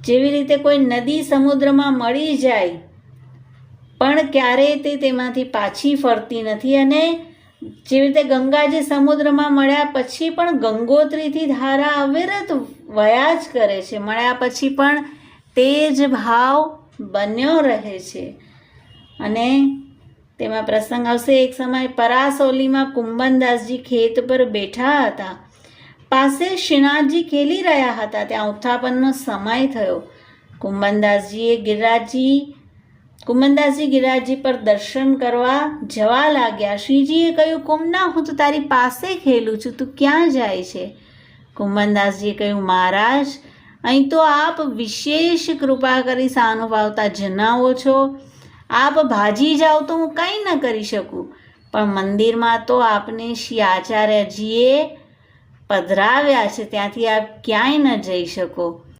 જેવી રીતે કોઈ નદી સમુદ્રમાં મળી જાય પણ ક્યારેય તે તેમાંથી પાછી ફરતી નથી, અને જેવી રીતે ગંગાજી સમુદ્રમાં મળ્યા પછી પણ ગંગોત્રીથી ધારા અવિરત વયા જ કરે છે, મળ્યા પછી પણ તે જ ભાવ બન્યો રહે છે. અને તેમાં પ્રસંગ આવશે, એક સમય પરાસોલીમાં કુંભનદાસજી ખેત પર બેઠા હતા, પાસે શ્રીનાથજી ખેલી રહ્યા હતા. ત્યાં ઉત્થાપનનો સમય થયો. કુંભનદાસજી ગિરિરાજજી પર દર્શન કરવા જવા લાગ્યા. શ્રીજીએ કહ્યું, કુંભના, હું તો તારી પાસે ખેલું છું, તું ક્યાં જાય છે? કુંભનદાસજીએ કહ્યું, મહારાજ, અહીં તો આપ વિશેષ કૃપા કરી સાનુભાવતા જણાવો છો. આપ ભાજી જાઓ તો હું કંઈ ન કરી શકું, પણ મંદિરમાં તો આપને શ્રી આચાર્યજીએ પધરાવ્યા છે, ત્યાંથી આપ ક્યાંય ન જઈ શકો.